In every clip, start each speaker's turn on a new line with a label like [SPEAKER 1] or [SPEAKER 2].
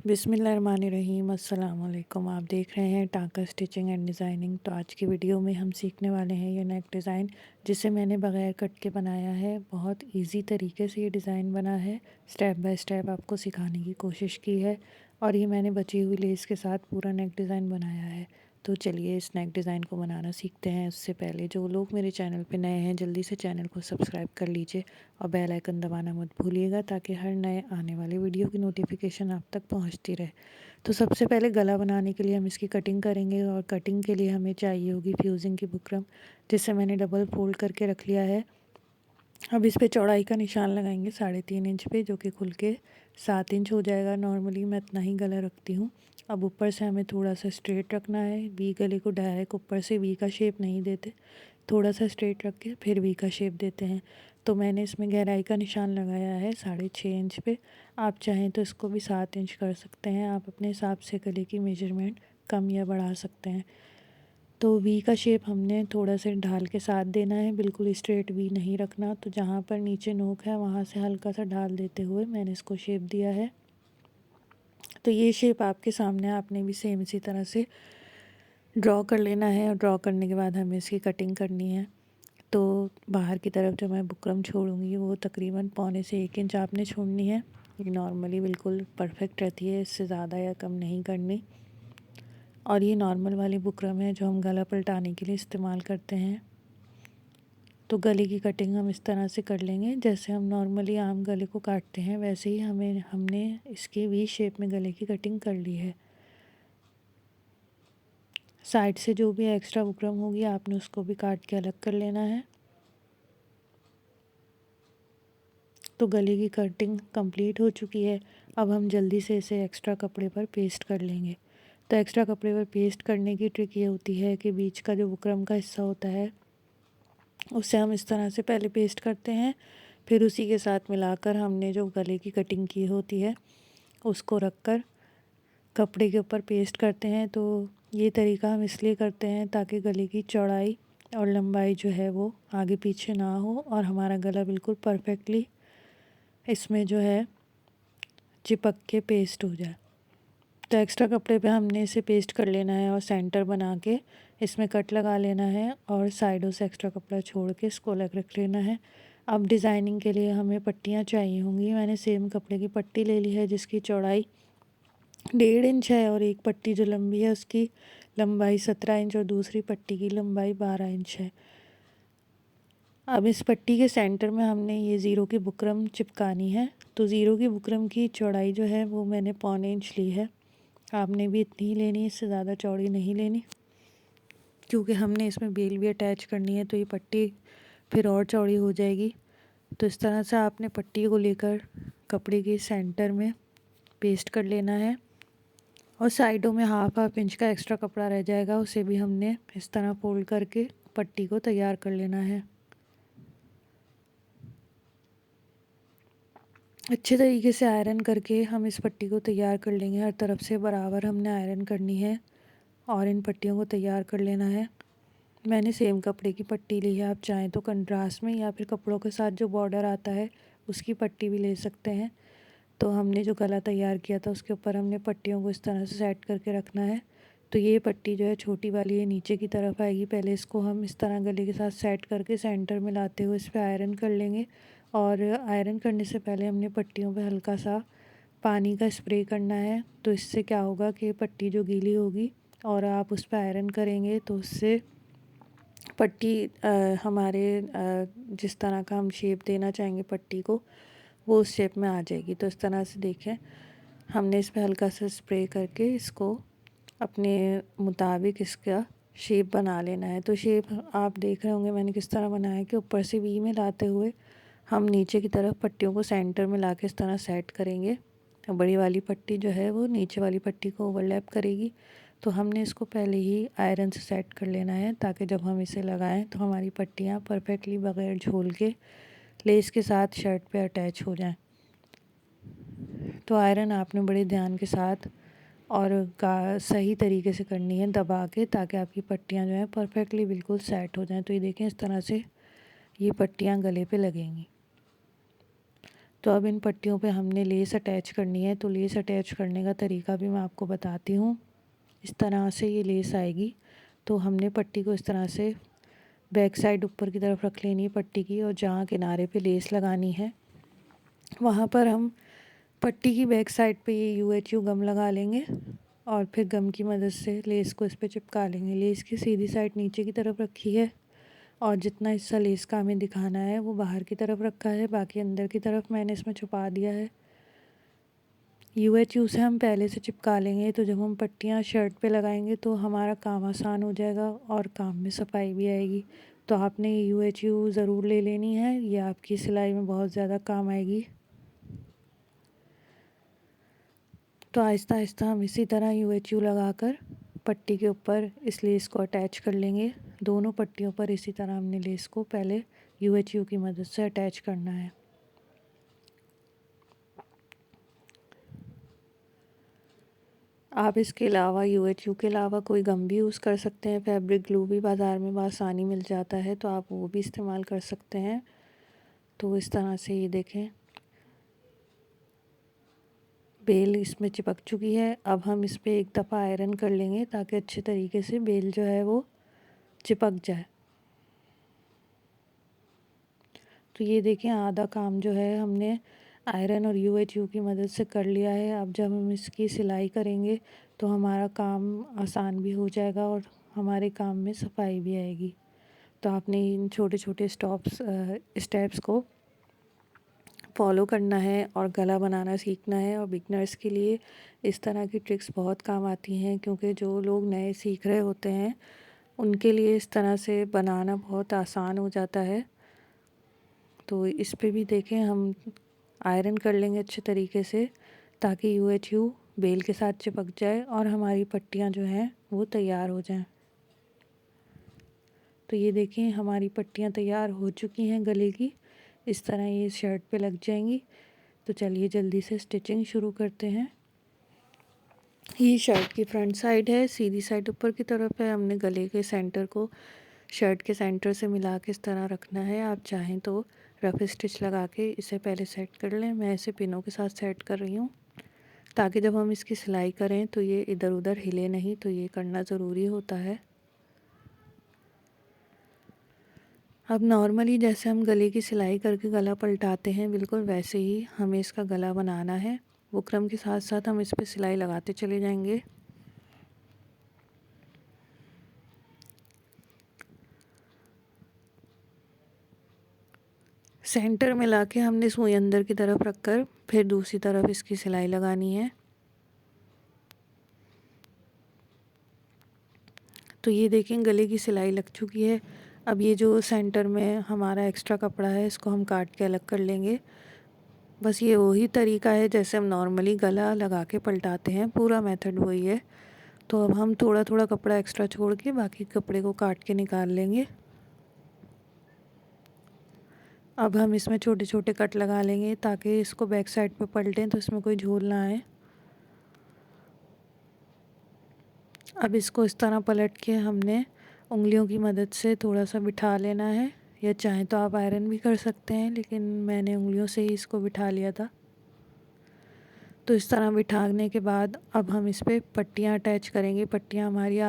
[SPEAKER 1] बिस्मिल्लाहिर्रहमानिर्रहीम अस्सलाम वालेकुम। आप देख रहे हैं टाका स्टिचिंग एंड डिज़ाइनिंग। तो आज की वीडियो में हम सीखने वाले हैं ये नेक डिज़ाइन, जिसे मैंने बग़ैर कट के बनाया है। बहुत इजी तरीके से ये डिज़ाइन बना है, स्टेप बाय स्टेप आपको सिखाने की कोशिश की है। और ये मैंने बची हुई लेस के साथ पूरा नेक डिज़ाइन बनाया है। तो चलिए इस नेक डिज़ाइन को बनाना सीखते हैं। उससे पहले जो लोग मेरे चैनल पे नए हैं, जल्दी से चैनल को सब्सक्राइब कर लीजिए और बेल आइकन दबाना मत भूलिएगा, ताकि हर नए आने वाले वीडियो की नोटिफिकेशन आप तक पहुंचती रहे। तो सबसे पहले गला बनाने के लिए हम इसकी कटिंग करेंगे, और कटिंग के लिए हमें चाहिए होगी फ्यूज़िंग की बुकरम, जिसे मैंने डबल फोल्ड करके रख लिया है। अब इस पे चौड़ाई का निशान लगाएंगे 3.5 इंच पे, जो कि खुल के 7 इंच हो जाएगा। नॉर्मली मैं इतना ही गला रखती हूँ। अब ऊपर से हमें थोड़ा सा स्ट्रेट रखना है। वी गले को डायरेक्ट ऊपर से वी का शेप नहीं देते, थोड़ा सा स्ट्रेट रख के फिर वी का शेप देते हैं। तो मैंने इसमें गहराई का निशान लगाया है 6.5 इंच पे। आप चाहें तो इसको भी 7 इंच कर सकते हैं। आप अपने हिसाब से गले की मेजरमेंट कम या बढ़ा सकते हैं। तो वी का शेप हमने थोड़ा सा ढाल के साथ देना है, बिल्कुल स्ट्रेट वी नहीं रखना। तो जहाँ पर नीचे नोक है वहाँ से हल्का सा ढाल देते हुए मैंने इसको शेप दिया है। तो ये शेप आपके सामने, आपने भी सेम इसी तरह से ड्रॉ कर लेना है। और ड्रॉ करने के बाद हमें इसकी कटिंग करनी है। तो बाहर की तरफ जो मैं बुकरम छोड़ूंगी वो तकरीबन 1.25 से 1 इंच आपने छोड़नी है। ये नॉर्मली बिल्कुल परफेक्ट रहती है, इससे ज़्यादा या कम नहीं करनी। और ये नॉर्मल वाली बुकरम है जो हम गला पलटाने के लिए इस्तेमाल करते हैं। तो गले की कटिंग हम इस तरह से कर लेंगे, जैसे हम नॉर्मली आम गले को काटते हैं वैसे ही हमने इसकी वी शेप में गले की कटिंग कर ली है। साइड से जो भी एक्स्ट्रा बुकरम होगी आपने उसको भी काट के अलग कर लेना है। तो गले की कटिंग कंप्लीट हो चुकी है। अब हम जल्दी से इसे एक्स्ट्रा कपड़े पर पेस्ट कर लेंगे। तो एक्स्ट्रा कपड़े पर पेस्ट करने की ट्रिक ये होती है कि बीच का जो बुकरम का हिस्सा होता है उसे हम इस तरह से पहले पेस्ट करते हैं, फिर उसी के साथ मिलाकर हमने जो गले की कटिंग की होती है उसको रख कर कपड़े के ऊपर पेस्ट करते हैं। तो ये तरीका हम इसलिए करते हैं ताकि गले की चौड़ाई और लंबाई जो है वो आगे पीछे ना हो, और हमारा गला बिल्कुल परफेक्टली इसमें जो है चिपक के पेस्ट हो जाए। तो एक्स्ट्रा कपड़े पे हमने इसे पेस्ट कर लेना है और सेंटर बना के इसमें कट लगा लेना है, और साइडों से एक्स्ट्रा कपड़ा छोड़ के इसको अलग रख लेना है। अब डिज़ाइनिंग के लिए हमें पट्टियाँ चाहिए होंगी। मैंने सेम कपड़े की पट्टी ले ली है जिसकी चौड़ाई 1.5 इंच है, और एक पट्टी जो लंबी है उसकी लंबाई 17 इंच और दूसरी पट्टी की लंबाई 12 इंच है। अब इस पट्टी के सेंटर में हमने ये ज़ीरो की बुकरम चिपकानी है। तो ज़ीरो की बुकरम की चौड़ाई जो है वो मैंने 1.25 इंच ली है। आपने भी इतनी ही लेनी है, इससे ज़्यादा चौड़ी नहीं लेनी, क्योंकि हमने इसमें बेल भी अटैच करनी है तो ये पट्टी फिर और चौड़ी हो जाएगी। तो इस तरह से आपने पट्टी को लेकर कपड़े के सेंटर में पेस्ट कर लेना है, और साइडों में हाफ इंच का एक्स्ट्रा कपड़ा रह जाएगा, उसे भी हमने इस तरह फोल्ड करके पट्टी को तैयार कर लेना है। अच्छे तरीके से आयरन करके हम इस पट्टी को तैयार कर लेंगे। हर तरफ से बराबर हमने आयरन करनी है और इन पट्टियों को तैयार कर लेना है। मैंने सेम कपड़े की पट्टी ली है। आप चाहें तो कंट्रास्ट में या फिर कपड़ों के साथ जो बॉर्डर आता है उसकी पट्टी भी ले सकते हैं। तो हमने जो गला तैयार किया था उसके ऊपर हमने पट्टियों को इस तरह से सेट करके रखना है। तो ये पट्टी जो है छोटी वाली, ये नीचे की तरफ आएगी। पहले इसको हम इस तरह गले के साथ सेट करके सेंटर में लाते हुए इस पर आयरन कर लेंगे। और आयरन करने से पहले हमने पट्टियों पे हल्का सा पानी का स्प्रे करना है। तो इससे क्या होगा कि पट्टी जो गीली होगी और आप उस पर आयरन करेंगे तो उससे पट्टी हमारे जिस तरह का हम शेप देना चाहेंगे पट्टी को, वो उस शेप में आ जाएगी। तो इस तरह से देखें, हमने इस पर हल्का सा स्प्रे करके इसको अपने मुताबिक इसका शेप बना लेना है। तो शेप आप देख रहे होंगे मैंने किस तरह बनाया है कि ऊपर से वी में लाते हुए हम नीचे की तरफ पट्टियों को सेंटर में ला के इस तरह सेट करेंगे। बड़ी वाली पट्टी जो है वो नीचे वाली पट्टी को ओवरलैप करेगी। तो हमने इसको पहले ही आयरन से सेट कर लेना है, ताकि जब हम इसे लगाएं तो हमारी पट्टियाँ परफेक्टली बगैर झोल के लेस के साथ शर्ट पे अटैच हो जाएं। तो आयरन आपने बड़े ध्यान के साथ और सही तरीके से करनी है, दबा के, ताकि आपकी पट्टियाँ जो हैं परफेक्टली बिल्कुल सेट हो जाएं। तो ये देखें, इस तरह से ये पट्टियाँ गले पे लगेंगी। तो अब इन पट्टियों पे हमने लेस अटैच करनी है। तो लेस अटैच करने का तरीका भी मैं आपको बताती हूँ। इस तरह से ये लेस आएगी। तो हमने पट्टी को इस तरह से बैक साइड ऊपर की तरफ रख लेनी है पट्टी की, और जहाँ किनारे पे लेस लगानी है वहाँ पर हम पट्टी की बैक साइड पे ये UHU गम लगा लेंगे और फिर गम की मदद से लेस को इस पे चिपका लेंगे। लेस की सीधी साइड नीचे की तरफ रखी है और जितना हिस्सा लेस का हमें दिखाना है वो बाहर की तरफ रखा है, बाकी अंदर की तरफ मैंने इसमें छुपा दिया है। UHU से हम पहले से चिपका लेंगे, तो जब हम पट्टियाँ शर्ट पे लगाएंगे तो हमारा काम आसान हो जाएगा और काम में सफाई भी आएगी। तो आपने UHU ज़रूर ले लेनी है, ये आपकी सिलाई में बहुत ज़्यादा काम आएगी। तो आहिस्ता आहिस्ता हम इसी तरह UHU लगाकर पट्टी के ऊपर इस लेस को अटैच कर लेंगे। दोनों पट्टियों पर इसी तरह हमने लेस को पहले UHU की मदद से अटैच करना है। आप इसके अलावा UHU के अलावा कोई गम भी यूज़ कर सकते हैं। फैब्रिक ग्लू भी बाज़ार में आसानी मिल जाता है, तो आप वो भी इस्तेमाल कर सकते हैं। तो इस तरह से ये देखें बेल इसमें चिपक चुकी है। अब हम इस पर एक दफ़ा आयरन कर लेंगे ताकि अच्छे तरीके से बेल जो है वो चिपक जाए। तो ये देखें आधा काम जो है हमने आयरन और UHU की मदद से कर लिया है। अब जब हम इसकी सिलाई करेंगे तो हमारा काम आसान भी हो जाएगा और हमारे काम में सफाई भी आएगी। तो आपने इन छोटे छोटे स्टेप्स को फॉलो करना है और गला बनाना सीखना है। और बिगनर्स के लिए इस तरह की ट्रिक्स बहुत काम आती हैं, क्योंकि जो लोग नए सीख रहे होते हैं उनके लिए इस तरह से बनाना बहुत आसान हो जाता है। तो इस पे भी देखें हम आयरन कर लेंगे अच्छे तरीके से ताकि UHU बेल के साथ चिपक जाए और हमारी पट्टियाँ जो हैं वो तैयार हो जाएं। तो ये देखें हमारी पट्टियाँ तैयार हो चुकी हैं गले की। इस तरह ये शर्ट पे लग जाएंगी। तो चलिए जल्दी से स्टिचिंग शुरू करते हैं। ये शर्ट की फ्रंट साइड है, सीधी साइड ऊपर की तरफ है। हमने गले के सेंटर को शर्ट के सेंटर से मिला के इस तरह रखना है। आप चाहें तो रफ स्टिच लगा के इसे पहले सेट कर लें। मैं इसे पिनों के साथ सेट कर रही हूँ ताकि जब हम इसकी सिलाई करें तो ये इधर उधर हिले नहीं, तो ये करना ज़रूरी होता है। अब नॉर्मली जैसे हम गले की सिलाई करके गला पलटाते हैं बिल्कुल वैसे ही हमें इसका गला बनाना है। बुकरम के साथ साथ हम इस पर सिलाई लगाते चले जाएंगे। सेंटर में लाके हमने सुई अंदर की तरफ रखकर फिर दूसरी तरफ इसकी सिलाई लगानी है। तो ये देखें गले की सिलाई लग चुकी है। अब ये जो सेंटर में हमारा एक्स्ट्रा कपड़ा है इसको हम काट के अलग कर लेंगे। बस ये वही तरीका है जैसे हम नॉर्मली गला लगा के पलटाते हैं, पूरा मेथड वही है। तो अब हम थोड़ा थोड़ा कपड़ा एक्स्ट्रा छोड़ के बाकी कपड़े को काट के निकाल लेंगे। अब हम इसमें छोटे छोटे कट लगा लेंगे ताकि इसको बैक साइड पे पलटें तो इसमें कोई झोल ना आए। अब इसको इस तरह पलट के हमने उंगलियों की मदद से थोड़ा सा बिठा लेना है, या चाहें तो आप आयरन भी कर सकते हैं, लेकिन मैंने उंगलियों से ही इसको बिठा लिया था। तो इस तरह बिठाने के बाद अब हम इस पर पट्टियाँ अटैच करेंगे। पट्टियाँ हमारी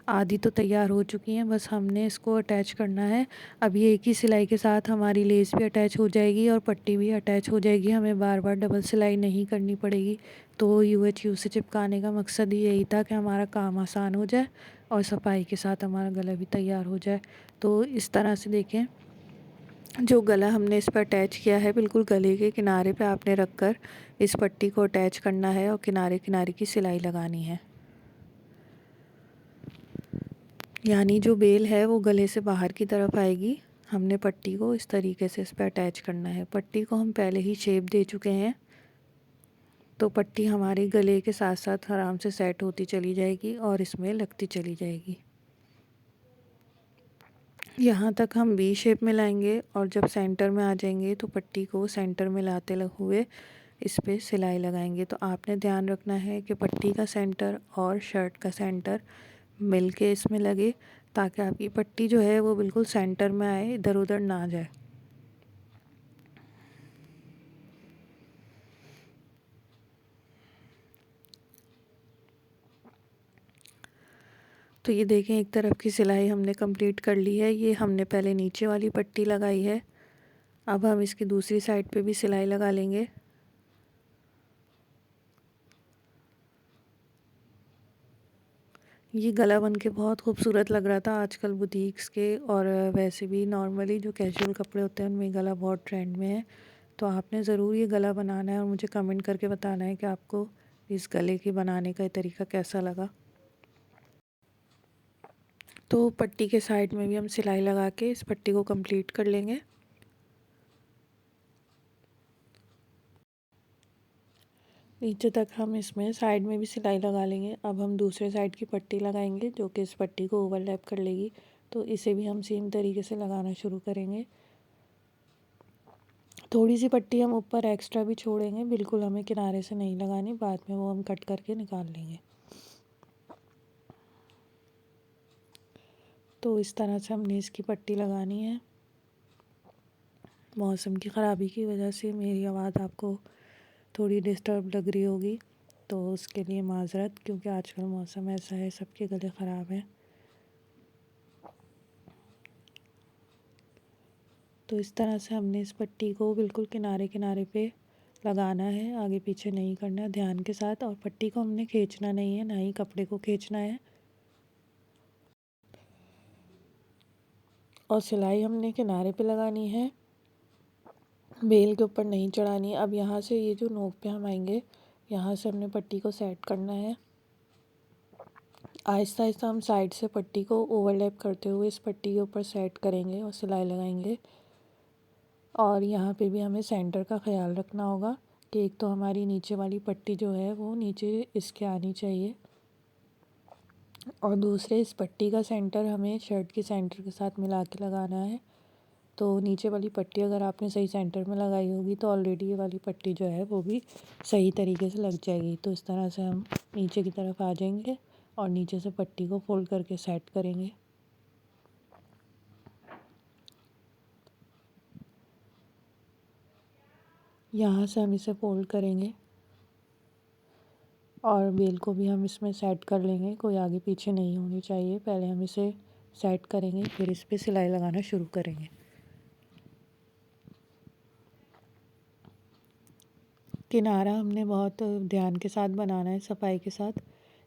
[SPEAKER 1] आधी तो तैयार हो चुकी हैं, बस हमने इसको अटैच करना है। अब ये एक ही सिलाई के साथ हमारी लेस भी अटैच हो जाएगी और पट्टी भी अटैच हो जाएगी, हमें बार बार डबल सिलाई नहीं करनी पड़ेगी। तो UHU से चिपकाने का मकसद ही यही था कि हमारा काम आसान हो जाए और सफाई के साथ हमारा गला भी तैयार हो जाए। तो इस तरह से देखें जो गला हमने इस पर अटैच किया है बिल्कुल गले के किनारे पे आपने रखकर इस पट्टी को अटैच करना है और किनारे किनारे की सिलाई लगानी है। यानी जो बेल है वो गले से बाहर की तरफ आएगी। हमने पट्टी को इस तरीके से इस पर अटैच करना है। पट्टी को हम पहले ही शेप दे चुके हैं, तो पट्टी हमारे गले के साथ साथ आराम से सेट होती चली जाएगी और इसमें लगती चली जाएगी। यहाँ तक हम V शेप में लाएंगे और जब सेंटर में आ जाएंगे तो पट्टी को सेंटर में लाते हुए इस पे सिलाई लगाएंगे। तो आपने ध्यान रखना है कि पट्टी का सेंटर और शर्ट का सेंटर मिल के इसमें लगे ताकि आपकी पट्टी जो है वो बिल्कुल सेंटर में आए, इधर उधर ना जाए। तो ये देखें, एक तरफ की सिलाई हमने कंप्लीट कर ली है। ये हमने पहले नीचे वाली पट्टी लगाई है, अब हम इसकी दूसरी साइड पे भी सिलाई लगा लेंगे। ये गला बन के बहुत खूबसूरत लग रहा था। आजकल बुटीक्स के और वैसे भी नॉर्मली जो कैजुअल कपड़े होते हैं उनमें गला बहुत ट्रेंड में है। तो आपने ज़रूर ये गला बनाना है और मुझे कमेंट करके बताना है कि आपको इस गले की बनाने का तरीका कैसा लगा। तो पट्टी के साइड में भी हम सिलाई लगा के इस पट्टी को कंप्लीट कर लेंगे। नीचे तक हम इसमें साइड में भी सिलाई लगा लेंगे। अब हम दूसरे साइड की पट्टी लगाएंगे जो कि इस पट्टी को ओवरलैप कर लेगी। तो इसे भी हम सेम तरीके से लगाना शुरू करेंगे। थोड़ी सी पट्टी हम ऊपर एक्स्ट्रा भी छोड़ेंगे, बिल्कुल हमें किनारे से नहीं लगानी, बाद में वो हम कट करके निकाल लेंगे। तो इस तरह से हमने इसकी पट्टी लगानी है। मौसम की ख़राबी की वजह से मेरी आवाज़ आपको थोड़ी डिस्टर्ब लग रही होगी, तो उसके लिए माज़रत, क्योंकि आजकल मौसम ऐसा है, सबके गले ख़राब हैं। तो इस तरह से हमने इस पट्टी को बिल्कुल किनारे किनारे पे लगाना है, आगे पीछे नहीं करना, ध्यान के साथ। और पट्टी को हमने खींचना नहीं है, ना ही कपड़े को खींचना है। और सिलाई हमने किनारे पे लगानी है, बेल के ऊपर नहीं चढ़ानी है। अब यहाँ से ये जो नोक पे हम आएंगे, यहाँ से हमने पट्टी को सेट करना है। आहिस्ता आहिस्ता हम साइड से पट्टी को ओवरलैप करते हुए इस पट्टी के ऊपर सेट करेंगे और सिलाई लगाएंगे। और यहाँ पे भी हमें सेंटर का ख्याल रखना होगा कि एक तो हमारी नीचे वाली पट्टी जो है वो नीचे इसके आनी चाहिए, और दूसरे इस पट्टी का सेंटर हमें शर्ट के सेंटर के साथ मिला के लगाना है। तो नीचे वाली पट्टी अगर आपने सही सेंटर में लगाई होगी तो ऑलरेडी ये वाली पट्टी जो है वो भी सही तरीके से लग जाएगी। तो इस तरह से हम नीचे की तरफ आ जाएंगे और नीचे से पट्टी को फोल्ड करके सेट करेंगे। यहाँ से हम इसे फोल्ड करेंगे और बेल को भी हम इसमें सेट कर लेंगे, कोई आगे पीछे नहीं होनी चाहिए। पहले हम इसे सेट करेंगे, फिर इस पर सिलाई लगाना शुरू करेंगे। किनारा हमने बहुत ध्यान के साथ बनाना है, सफाई के साथ।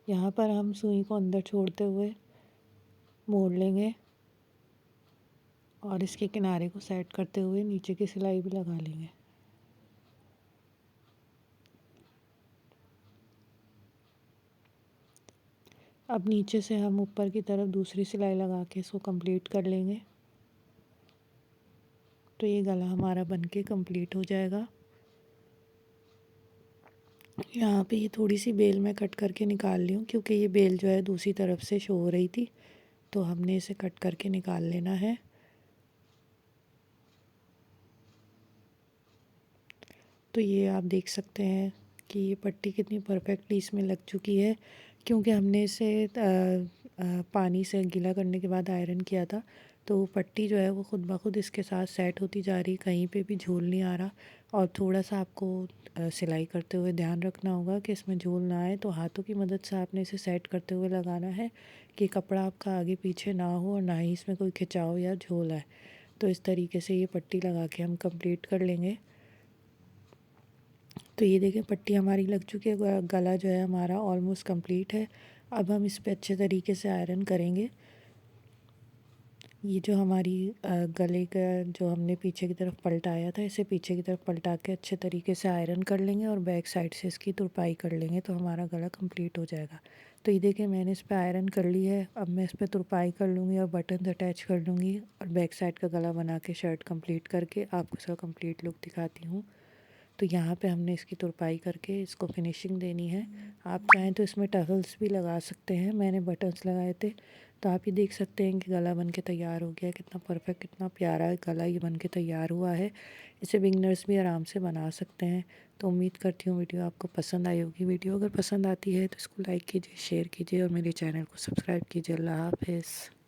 [SPEAKER 1] यहाँ पर हम सुई को अंदर छोड़ते हुए मोड़ लेंगे और इसके किनारे को सेट करते हुए नीचे की सिलाई भी लगा लेंगे। अब नीचे से हम ऊपर की तरफ दूसरी सिलाई लगा के इसको कंप्लीट कर लेंगे। तो ये गला हमारा बनके कंप्लीट हो जाएगा। यहाँ पे ये थोड़ी सी बेल मैं कट करके निकाल ली हूँ, क्योंकि ये बेल जो है दूसरी तरफ से शो हो रही थी, तो हमने इसे कट करके निकाल लेना है। तो ये आप देख सकते हैं कि ये पट्टी कितनी परफेक्टली इसमें लग चुकी है, क्योंकि हमने इसे पानी से गीला करने के बाद आयरन किया था। तो पट्टी जो है वो खुद ब खुद इसके साथ सेट होती जा रही, कहीं पे भी झोल नहीं आ रहा। और थोड़ा सा आपको सिलाई करते हुए ध्यान रखना होगा कि इसमें झोल ना आए, तो हाथों की मदद से आपने इसे सेट करते हुए लगाना है कि कपड़ा आपका आगे पीछे ना हो और ना ही इसमें कोई खिंचाव या झोल आए। तो इस तरीके से ये पट्टी लगा के हम कंप्लीट कर लेंगे। तो ये देखिए, पट्टी हमारी लग चुकी है, गला जो है हमारा ऑलमोस्ट कंप्लीट है। अब हम इस पे अच्छे तरीके से आयरन करेंगे। ये जो हमारी गले का जो हमने पीछे की तरफ पलटाया था, इसे पीछे की तरफ पलटा के अच्छे तरीके से आयरन कर लेंगे और बैक साइड से इसकी तुरपाई कर लेंगे, तो हमारा गला कंप्लीट हो जाएगा। तो ये देखिए, मैंने इस पर आयरन कर ली है। अब मैं इस पर तुरपाई कर लूँगी और बटन्स अटैच कर लूँगी और बैक साइड का गला बना के शर्ट कंप्लीट करके आपको इसका कंप्लीट लुक दिखाती हूँ। तो यहाँ पे हमने इसकी तुरपाई करके इसको फिनिशिंग देनी है। आप चाहें तो इसमें टसल्स भी लगा सकते हैं, मैंने बटन्स लगाए थे। तो आप ये देख सकते हैं कि गला बन के तैयार हो गया, कितना परफेक्ट, कितना प्यारा गला ये बन के तैयार हुआ है। इसे बिगनर्स भी आराम से बना सकते हैं। तो उम्मीद करती हूँ वीडियो आपको पसंद आई होगी। वीडियो अगर पसंद आती है तो इसको लाइक कीजिए, शेयर कीजिए और मेरे चैनल को सब्सक्राइब कीजिए। अल्लाह हाफ़िज़।